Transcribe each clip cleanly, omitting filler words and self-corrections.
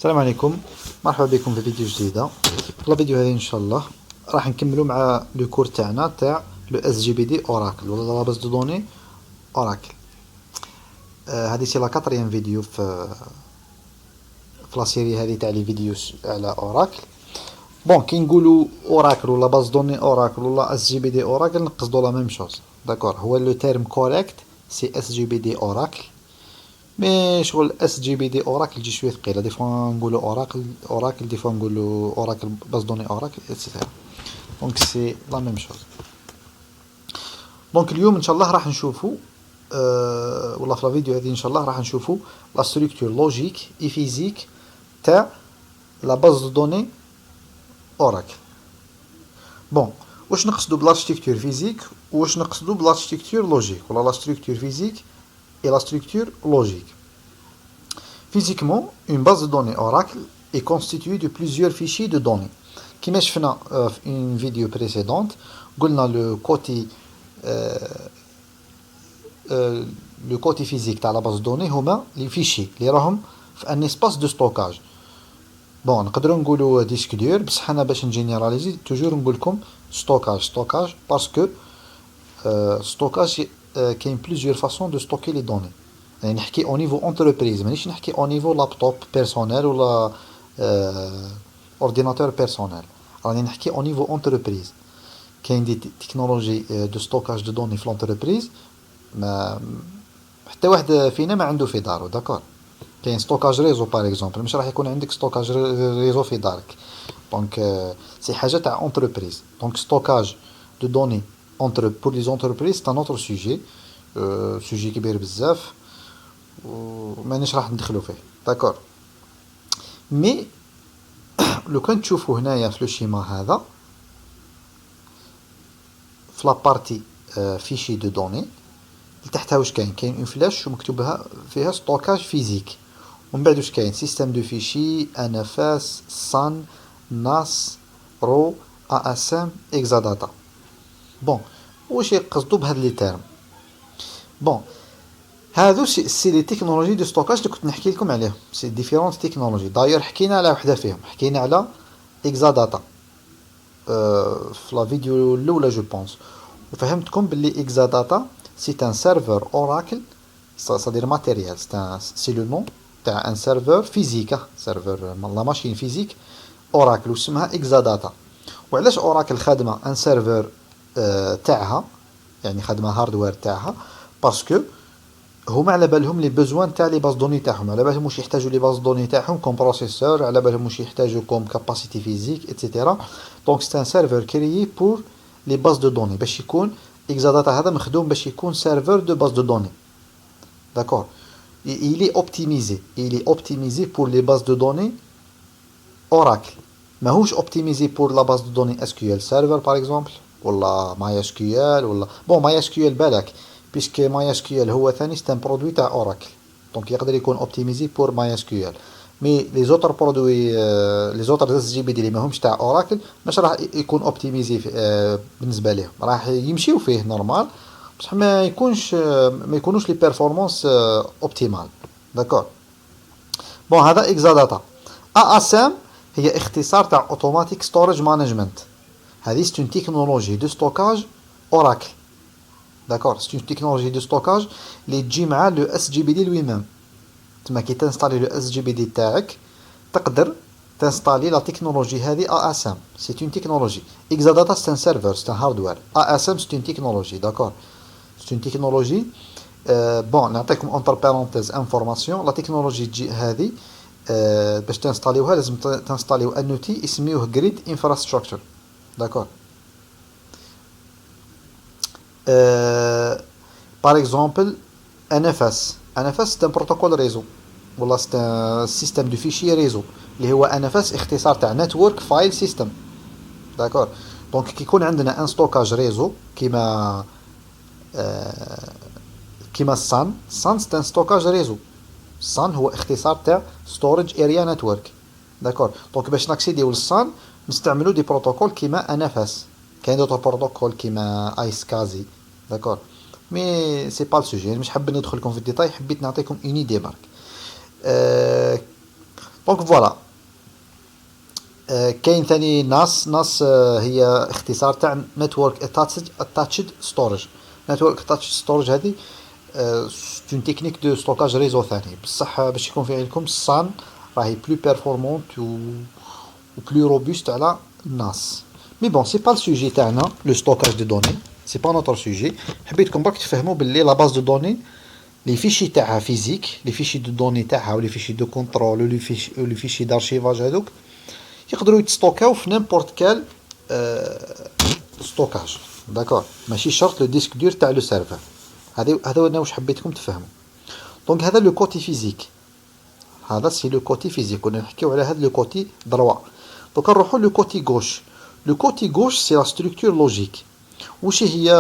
السلام عليكم. مرحبا بكم في فيديو جديدة. في الفيديو هذه ان شاء الله راح نكملوا مع لو كور تاعنا تاع لو اس جي بي دي اوراكل ولا لا باز دو دوني اوراكل. هذه سي لا كاتريام فيديو في لا سيري هذه تاع لي فيديو على اوراكل. بون كي نقولوا اوراكل ولا باز دوني اوراكل ولا اس جي بي دي اوراكل نقصدوا لا ميم شوز. داكور، هو لو تيرم كوريكت سي اس جي بي دي اوراكل، مي شغل اس جي بي دي اوراكل تجي شويه ثقيله، دي فوا نقولوا اوراكل دي فوا نقولوا اوراكل باز دوني اوراكل اتسيتيرا. دونك سي لا ميم شوز. دونك اليوم ان شاء الله راح نشوفوا ولا في الفيديو هذه ان شاء الله راح نشوفوا لا ستركتور لوجيك اي فيزيك تاع لا باز دو دوني اوراكل. بون واش نقصدوا بلاركتيكتور فيزيك واش نقصدوا بلاركتيكتور لوجيك ولا لا ستركتور فيزيك et la structure logique. Physiquement, une base de données Oracle est constituée de plusieurs fichiers de données. Comme je faisais dans une vidéo précédente, le côté physique de la base de données, c'est les fichiers, qui sont dans un espace de stockage. Bon, on peut dire disque dur, mais pour généraliser, toujours on dit stockage, parce que stockage كاين plusieurs façons de stocker les données. يعني نحكي au niveau entreprise مانيش نحكي au niveau laptop personnel ولا ordinateur personnel. راني نحكي au niveau entreprise. كاين دي تكنولوجي دو ستوكاج دو دوني في l'entreprise ما حتى واحد فينا ما عنده في دارو. داكور، كاين ستوكاج ريزو باغ اكزومبل، مش راح يكون عندك ستوكاج ريزو في دارك. دونك سي حاجه تاع انتربريز. دونك ستوكاج دو دوني pour les entreprises c'est un autre sujet, sujet كبير بزاف ومانيش راح ندخلوا فيه. داكور، مي لو كان تشوفوا هنايا في لو شيما هذا في لا بارتي فيشي دو دوني لتحتها واش كاين اون فلاش ومكتوبها فيها ستوكاج فيزيك، ومن بعد واش كاين سيستم دو فيشي ان اف اس سان ناس رو ا اس ام اكزاداتا. بون واش يقصدوا بهاد لي تيرم؟ بون هادو سي لي تكنولوجي دو ستوكاج اللي كنت نحكي لكم عليهم، سي ديفيرونت تكنولوجي. داير حكينا على وحده فيهم، حكينا على اكزاداتا في لا فيديو الاولى جو بونس، وفهمتكم باللي اكزاداتا سي ان سيرفر اوراكل صدير ماتيريال، سي لو نون تاع ان سيرفر فيزيك، سيرفر لا ماشين فيزيك اوراكل واسمها اكزاداتا. وعلاش اوراكل خادمه ان سيرفر تاعها، يعني خدمه هاردوير تاعها؟ باسكو هما على بالهم لي بوزوان تاع لي باز دوني تاعهم، على بالهم واش يحتاجوا لي باز دوني تاعهم كوم بروسيسور، على بالهم واش يحتاجوا كوم كاباسيتي فيزيك اتسيتيرا. دونك سي ان سيرفر كريي بور لي باز دو دوني، باش يكون اكزاداتا هذا مخدوم باش يكون سيرفر دو باز دو دوني. داكور، il est optimisé pour les bases de données Oracle. ماهوش optimisé pour la base de données SQL Server par exemple ولا ماي اس كيو ال ولا بون ماي اس كيو ال بالك، بيسك ماي اس كيو ال هو ثاني ستان برودوي تاع اوراكل، دونك يقدر يكون اوبتيميزي بور ماي اس كيو ال. مي لي زوتر برودوي لي زوتر اس جي بي دي اللي ماهمش تاع اوراكل مش راح يكون اوبتيميزي بالنسبه ليهم، راح يمشيو فيه نورمال بصح ما يكونوش لي بيرفورمانس اوبتيمال. داكور، بون هذا اكزاداتا. ا اس ام هي اختصار تاع اوتوماتيك ستورج مانجمنت. هذه c'est une technologie de stockage Oracle. D'accord, c'est une technologie de stockage اللي تجي مع لو اس جي بي دي لوي ميم. تما كي تنستالي لو اس جي بي دي تاعك تقدر تنستالي لا تكنولوجي هذه ا اس ام. سي اون تكنولوجي. اكزاداتا سي ان سيرفر، سي ان هاردوير. ا اس ام سي اون تكنولوجي. داكور، سي اون تكنولوجي. بون نعطيكم اونتر بارونتيز انفورماسيون. لا تكنولوجي تجي هذه باش تنستاليوها لازم تنستاليو ان اوتي يسميوه جريد انفراستراكشر. D'accord. Par exemple, NFS. NFS c'est un protocole réseau. Voilà, c'est un système de fichiers réseau. اللي هو NFS اختصار تاع Network File System. D'accord. Donc كي يكون عندنا ان ستوكاج ريزو كيما السان c'est un stockage réseau. السان هو اختصار تاع Storage Area Network. D'accord. Donc باش ناكسيديو للسان نستعملوا دي بروتوكول كيما ان اف اس. كاين دوطر بروتوكول كيما ايس كازي. داكور، مي سي با السوجي، مش حاب ندخلكم في الديتاي، حبيت نعطيكم اون ايدي برك. دونك فوالا. كاين ثاني ناس هي اختصار تاع نتورك اتاتشد ستورج. نتورك اتاتشد ستورج هذه سي اون تكنيك دو ستوكاج ريزو ثاني، بصح باش يكون في علمكم الصان راهي بلو بيرفورمونت و بلو روبوست على الناس. مي بون سي با السوجي تاعنا لو ستوكاج دو دوني، سي با نوتر سوجي. حبيتكم برك تفهموا باللي لا باز دو دوني لي فيشي تاعها فيزيك، لي فيشي دو دوني تاعها ولي فيشي دو كونترول ولي فيشي دارشيفاج هذوك يقدروا يتستوكاو في نيمبورت كال ستوكاج. داكور، ماشي شرط لو ديسك دور تاع لو سيرفر. هذا انا واش حبيتكم تفهموا. دونك هذا لو كوتي فيزيك، هذا سي لو كوتي فيزيك، كنا نحكيو على هذا لو كوتي دروا. دوك نروحوا لو كوتي غوش. لو كوتي غوش سي لا ستركتور لوجيك. واش هي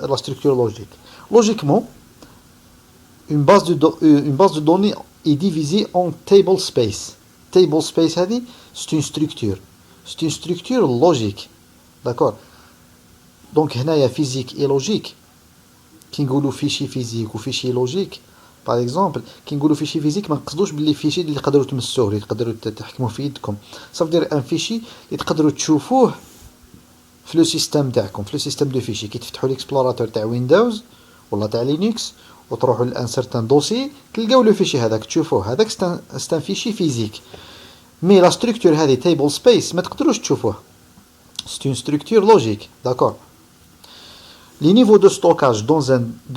لا ستركتور لوجيك؟ لوجيكمون une base de données est divisée en table space. Table space هذه c'est une structure logique. D'accord. Donc هنايا physique et logique. كي نقولوا فيشي فيزيك وفيشي لوجيك باغ اكزومبل، كي نقولوا فيشي فيزيك ما نقصدوش باللي فيشي اللي تقدروا تمسوه، اللي تقدروا تحكموا في يدكم. صافي دير ان فيشي اللي تقدروا تشوفوه في لو سيستم تاعكم، في لو سيستم دو فيشي. كي تفتحوا ليكسبلوراتور تاع ويندوز ولا تاع لينكس وتروحوا لان سيرتان دوسي تلقاو لو فيشي هذاك تشوفوه، هذاك ستان فيشي فيزيك. مي لا ستركتور هذه تيبل سبيس ما تقدروش تشوفوه، سي اون ستركتور لوجيك. داكور. Les niveaux de stockage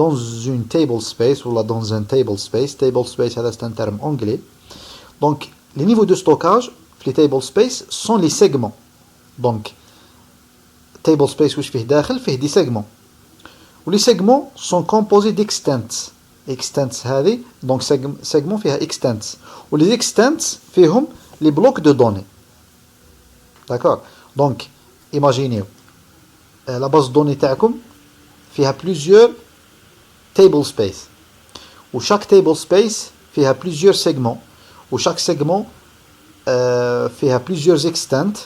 dans une table space ou là dans un table space c'est un terme anglais. Donc les niveaux de stockage les table space sont les segments. Donc table space واش فيه داخل فيه دي segments. و les segments sont composés d'extents. Extents هذه donc segment فيها extents. و les extents فيهم les blocs de données. D'accord. Donc imaginez la base de données تاعكم فيها plusieurs table space و chaque table space فيها plusieurs segments و chaque segment فيها plusieurs extents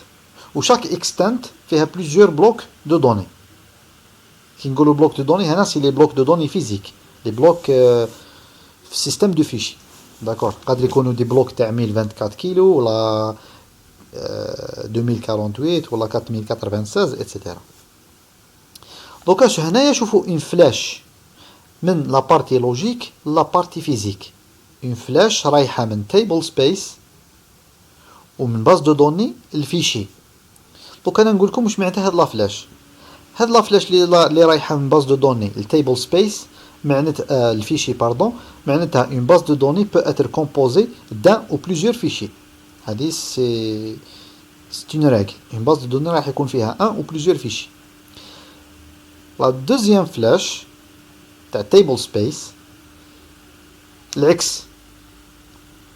و chaque extent فيها plusieurs blocs de données. كي نقولوا blocs de données هنا سي les blocs de données physiques، les blocs في système de fichiers. d'accord. قادر يكونوا دي بلوك تاع 1024 كيلو ولا 2048 ولا 4096 etc. دوكا هنايا شوفوا اون فلاش من لا بارتي لوجيك لا بارتي فيزيك. اون فلاش رايحه من تيبل سبيس ومن باز دو دوني الفيشي. دوكا انا نقول لكم واش معناتها هاد لا فلاش. هاد لا فلاش اللي رايحه من باز دو دوني التيبل سبيس معناتها الفيشي باردون، معناتها اون باز دو دوني peut être composée d'un ou plusieurs fichiers. هذه سي اون ريغل. اون باز دو دوني راح يكون فيها un ou plusieurs fichiers. La deuxième flèche تاع table space العكس.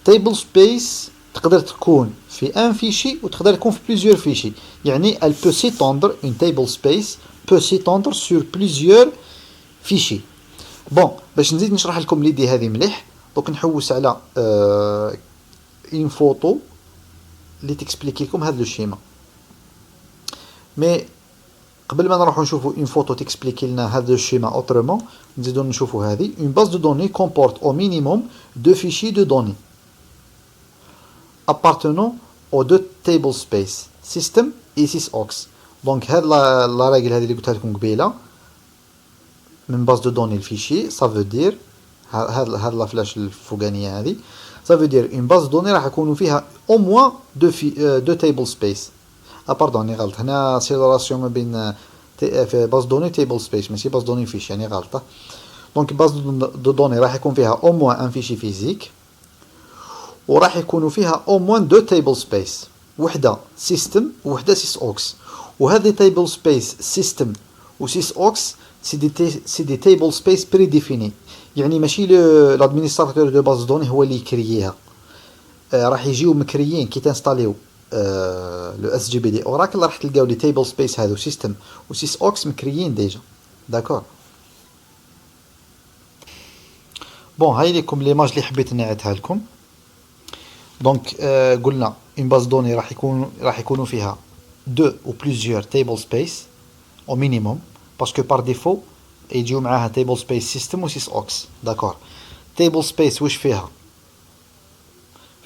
table space تقدر تكون في un fichier و تقدر تكون في plusieurs fichiers. يعني elle peut s'étendre, une table space peut s'étendre sur plusieurs fichiers. بون باش نزيد نشرح لكم ليدي هذه مليح دوك نحوس على une photo اللي تكسبليكي لكم هذا الشيما. مي قبل ما نروحو نشوفو اون فوتو تكسبليكي لنا هذا الشيما اوترومون نزيدو نشوفو هذه. اون باز دو دوني comporte au minimum deux fichiers de données appartenant aux deux table space system et sysox. دونك هاد لا ريغل هذه اللي قلتها لكم قبيله من باز دو دوني الفيشي سافو دير هاد لا فلاش الفوقانيه هذه سافو دير اون باز دو دوني راح يكونوا فيها او موان دو تيبل سبيس. باردون راني غلط هنا سي ريلاسيون ما بين في باز دوني تيبل سبيس ماشي باز دوني فيشي يعني غلطه. دونك باز دو دوني راح يكون فيها او موان ان فيشي فيزيك وراح يكونوا فيها او موان دو تيبل سبيس، وحده سيستم وحده سيس اوكس. وهذه تيبل سبيس سيستم و سيس اوكس سي دي تيبل سبيس بري ديفيني، يعني ماشي لادمينستراتور دو باز دوني هو اللي يكرييها. راح يجيو مكريين كي تنستاليو لو اس جي بي دي اوراكل راح تلقاو لي تيبل سبيس هذو سيستم و سيس اوكس مكريين ديجا. داكور. بون هاي ليكم ليماج اللي حبيت نعيطها لكم. دونك قلنا اون باز دوني راح يكونوا فيها دو او بليزيور تيبل سبيس او مينيموم باسكو بار ديفو يجيو معاها تيبل سبيس سيستم و سيس اوكس. داكور. تيبل سبيس واش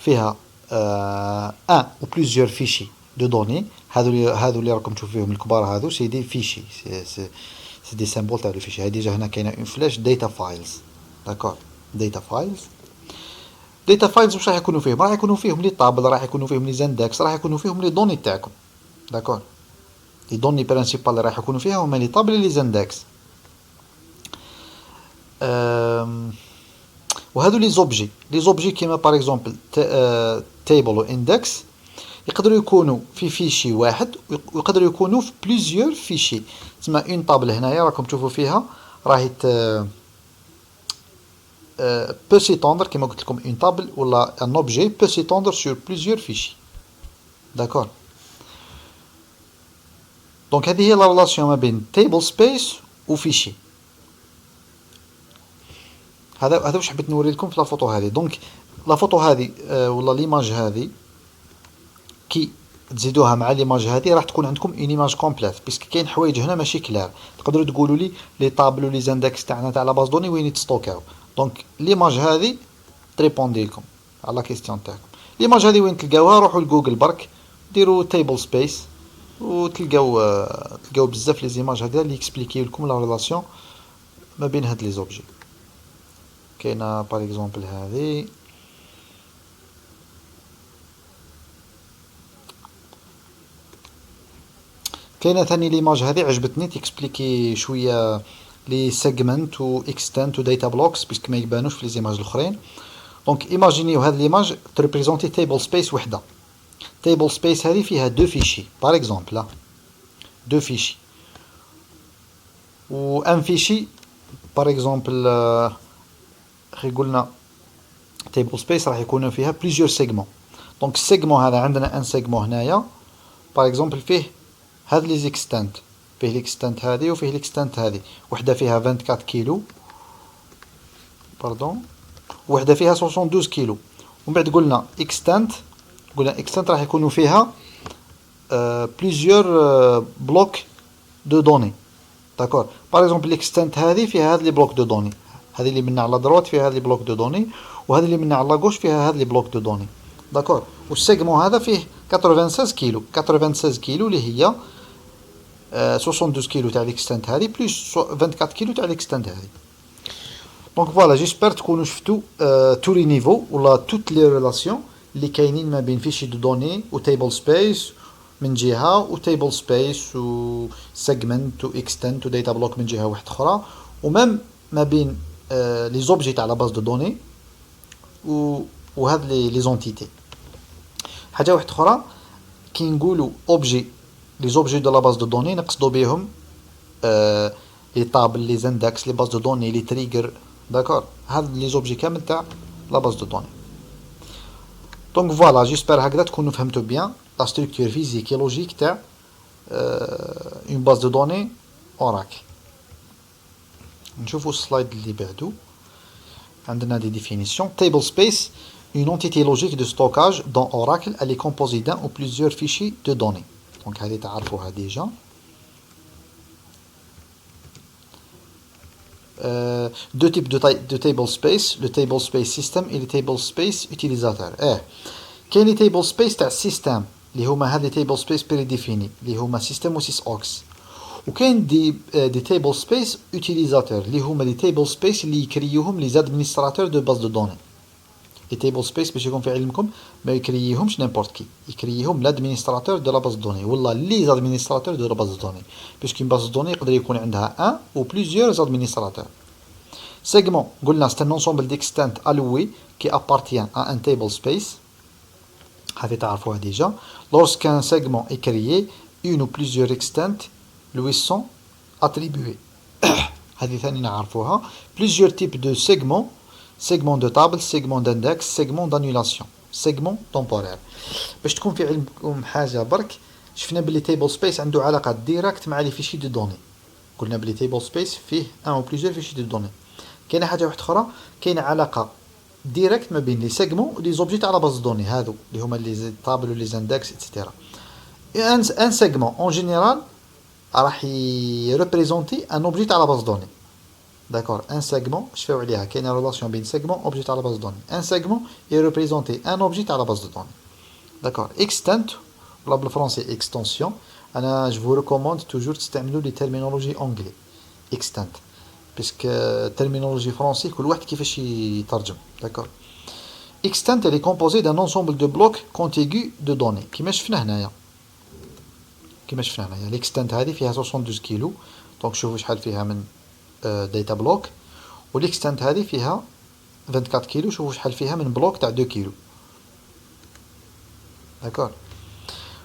فيها un ou plusieurs fichiers de données. هذو اللي راكم تشوفوا فيهم الكبار هذو سي دي فيشي سي دي سيمبول تاع لو فيشي. هاي ديجا هنا كاينه اون فلاش داتا فايلز. داكور داتا فايلز. داتا فايلز واش راح يكونوا فيهم؟ راح يكونوا فيهم لي طابل، راح يكونوا فيهم لي زاندكس، راح يكونوا فيهم لي دوني تاعكم. داكور لي دوني برينسيبال اللي راح يكونوا فيها هما لي طابل لي زاندكس. وهذو لي زوبجي كيما باغ اكزومبل تيبل و اندكس يقدروا يكونوا في فيشي واحد ويقدروا يكونوا في بليزيور فيشي. تسمى اون طابل هنايا راكم تشوفوا فيها راهي peut s'étendre كما قلت لكم une table ولا un objet peut s'étendre sur plusieurs fichiers. d'accord. دونك هذه هي لا ريلاسيون ما بين table space و fichier. هذا واش حبيت نوري لكم في لا فوتو هذه. دونك لا فوتو هذه ولا ليماج هذه كي تزيدوها مع ليماج هذه راح تكون عندكم اون ايماج كومبليت، باسكو كاين حوايج هنا ماشي كلار. تقدروا تقولوا لي لي طابل ولي زاندكس تاعنا تاع لا باز دوني وين يتستوكاو. دونك ليماج هذه تريبوندي لكم على لا كيستيون تاعكم. ليماج هذه وين تلقاوها؟ روحوا لجوجل برك ديروا تيبل سبيس وتلقاو بزاف لي زيماج هذه اللي يكسبليكيو لكم لا ريلاسيون ما بين هاد لي زوبجي. كاينه باغ اكزومبل هذه كاينه ثاني ليماج هذه عجبتني تيكسبليكي شويه لي سيجمنت و اكستنت و داتا بلوكس باسكو ما يبانوش في لي زيماج الاخرين. دونك ايماجينيو هاد ليماج تريبريزونتي تيبل سبيس وحده. تيبل سبيس هذه فيها دو فيشي باغ اكزومبل دو فيشي و ان فيشي باغ اكزومبل خي قلنا تيبل سبيس راح يكونوا فيها بليزيور سيجمون. دونك السيجمون هذا عندنا ان سيجمون هنايا باغ اكزومبل فيه هاد لي زيكستنت، فيه ليكستنت هذه وفيه ليكستنت هذه، وحده فيها 24 كيلو باردون وحده فيها 72 كيلو. ومن بعد قلنا اكستنت راح يكونوا فيها بليزيور بلوك دو دوني. داكور باغ اكزومبل ليكستنت هذه فيها هاد لي بلوك دو دوني، هذه اللي من على دروات فيها هاد لي بلوك دو دوني، وهذه اللي من على غوش فيها هاد لي بلوك دو دوني. داكور والسيجمون هذا فيه 96 كيلو اللي هي 72 كيلو تاع ليكستنت هذه بلس 24 كيلو تاع ليكستنت هذه. دونك فوالا جيسبر تكونوا شفتوا تو لي نيفو ولا توت لي ريلاسيون اللي كاينين ما بين فيشي دو دوني و تيبل سبيس من جهه و تيبل سبيس و سيجمنت و اكستنت و داتا بلوك من جهه واحده اخرى، ومام ما بين لي زوبجي تاع لا باز دو دوني و هاد لي زونتيتي. حاجه واحده اخرى كي نقولوا اوبجي لي زوبجي دو لا باز دو دوني نقصدو بهم لي طابل لي زاندكس لي باز دو دوني لي تريجر. داكور هاد لي زوبجي كامل تاع لا باز دو دوني. دونك فوالا جيسبر هكذا تكونوا فهمتوا بيان لا ستركتور فيزيك اي لوجيك تاع اون باز دو دوني اوراكل. نشوفوا السلايد اللي بعدو. عندنا دي ديفينيسيون. تيبل سبيس une entité logique de stockage dans Oracle, elle est composée d'un ou plusieurs fichiers de données. Donc, هذه تعرفوها déjà. Deux types de table space, le table space system et le table space utilisateur. كاين لي table space تاع السيستم اللي هما هاد لي table space بريديفيني اللي هما system و sysox. وكاين دي table space utilisateur اللي هما لي table space اللي يكريوهم لي زادمينستراتور دو باز دو دوني. لي تيبل سبيس باش يكون في علمكم ما يكرييهمش نيمبورت كي، يكرييهم لادمينستراتور دو لا باز دوني ولا لي زادمينستراتور دو لا باز دوني، باسكو باز دوني يقدر يكون عندها ان او بليزيور زادمينستراتور. سيغمون قلنا سي ان انسومبل ديكستانت الوي كي ابارتيان ا ان تيبل سبيس، هذه تعرفوها ديجا. لورسكان سيغمون اي كريي اون او بليزيور اكستانت لوي سون اتريبيوي، هذه ثاني نعرفوها. بليزيور تيب دو سيغمون: segment de table, segment d'index, segment d'annulation, segment temporaire. باش تكون في علمكم حاجه برك، شفنا بلي تيبل سبيس عنده علاقه ديريكت مع لي فيشي دو دوني. قلنا بلي تيبل سبيس فيه ان او بليزيور فيشي دو دوني. كاينه حاجه واحده اخرى، كاينه علاقه ديريكت ما بين لي سيغمون و لي زوبجي تاع لا باز دوني هادو اللي هما لي تابل و لي اندكس ايتترا. ان سيغمون اون جينيرال راح يريبريزونتي ان اوبجي تاع لا باز دوني. D'accord, un segment, je fais qu'il y a une relation entre segment et objet à la base de données. Un segment est représenté un objet à la base de données. D'accord, extent, ou le français extension, je vous recommande toujours d'utiliser les terminologies anglaises. Extent. Puisque la terminologie française, كل واحد كيفاش يترجم. D'accord. Extent, elle est composée d'un ensemble de blocs contigus de données. كيما شفنا هنايا. L'extent هذه فيها 72 كيلو. دونك شوفوا شحال فيها من داتا بلوك. والاكستنت هذه فيها 24 كيلو. شوفوا شحال فيها من بلوك تاع 2 كيلو. D'accord.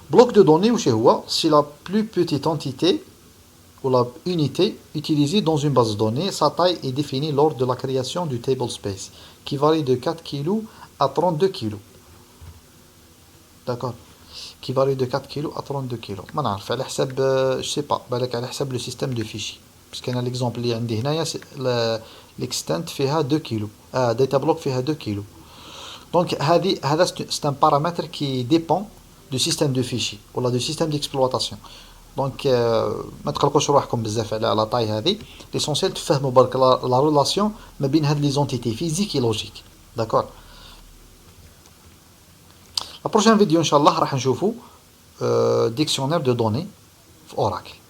Bloc de données, c'est la plus petite entité ou la unité utilisée dans une base de données. Sa taille est définie lors de la création du table space, qui varie de 4 kg à 32 kg. D'accord. Qui varie de 4 kg à 32 kg. ما نعرف على حسب je sais pas بالك على حسب le système de fichiers. Parce qu'un l'exemple اللي عندي هنايا l'extent فيها 2 kg. Data block فيها 2 kg. Donc هذا c'est un paramètre qui dépend du système de fichiers ou du système d'exploitation. Donc ما تقلقوش روحكم بزاف على لا طاي هذه. L'essentiel تفهموا برك la relation ما بين هاد les entités physiques et logiques. D'accord. La prochaine vidéo ان شاء الله راح نشوفوا dictionnaire de données في Oracle.